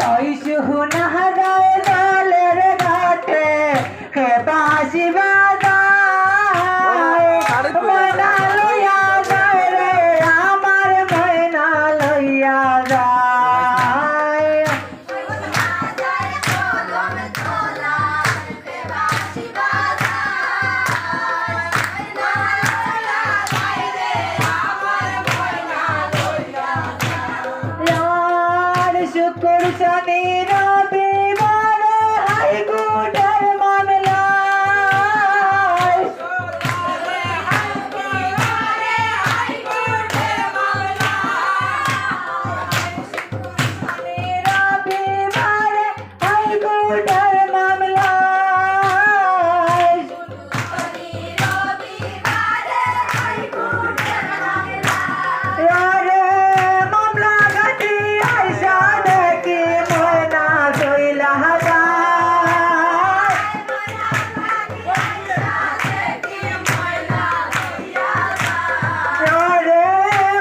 ওই সুহুনা হারায় দলের ঘাটে হে বাঁশি বাজায় ময়না লইয়া যায় রে আমার ময়না লইয়া যায় শুকুর শনি রবিবারে হাইকোর্টের মামলায় রবিবারে হাইকোর্টের মামলায় আরে মামলা ঘাটি আইসা দেখি ময়না চইলা যায় আরে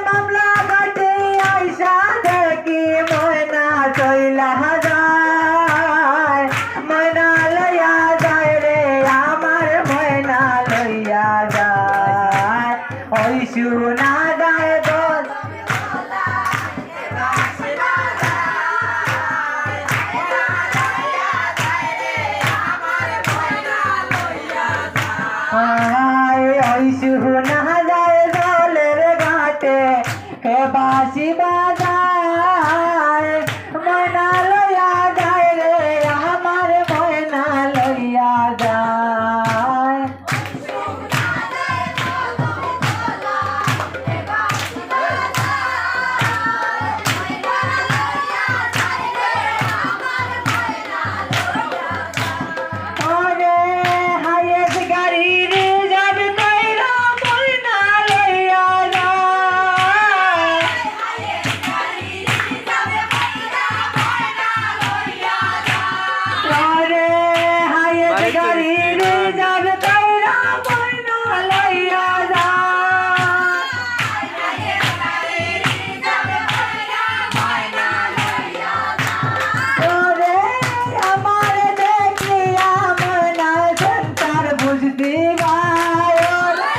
মামলা ঘাটি আইসা দেখি ময়না চইলা যায় ময়না লইয়া যায় রে আমার ময়না লইয়া যায় ওই শুনা যায় দল ওই শুনা যায় দলের ঘাটে হে বাঁশি বাজায় ময়না লইয়া যায় রে আমার ময়না লইয়া যায় ওরে হায়েস গাড়ি রে যাবে কইরা ময়না লইয়া যায় ওরে হায়েস গাড়ি রে যাবে কইরা ময়না লইয়া যায় ওরে আমার দেখিয়া ময়না সন্তান বুঝতে গায় ওরে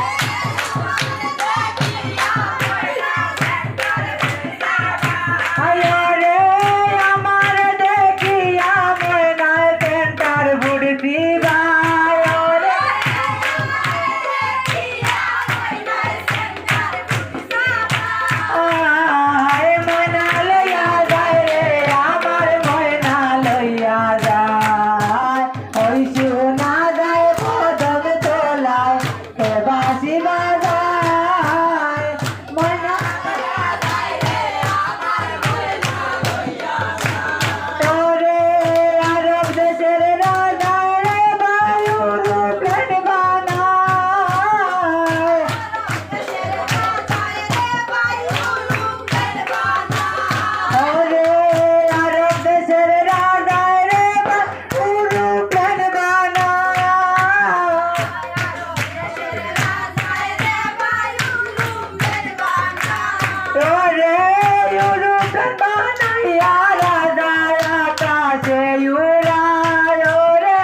আরে আমার দেখিয়া ময়না সন্তান বুঝতে গায় ওরে আয় ময়না লইয়া যায় রে আমার ময়না লইয়া যায় ওই শুনা যায় কদম তোলায় হে বাঁশি বাজায় ময়না ওরে আরব দেশের রাজা রে বায়ুর প্লেন বানায় ওরে আরব দেশের রাজা রে বায়ুর প্লেন বানায় ওরে ইউরোপ্লেন বানাইয়া রাজা আকাশে উড়ায় ওরে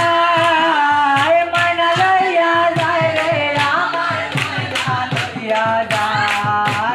উড়ায় ময়না লইয়া যায় রে আমার ময়না লইয়া যায়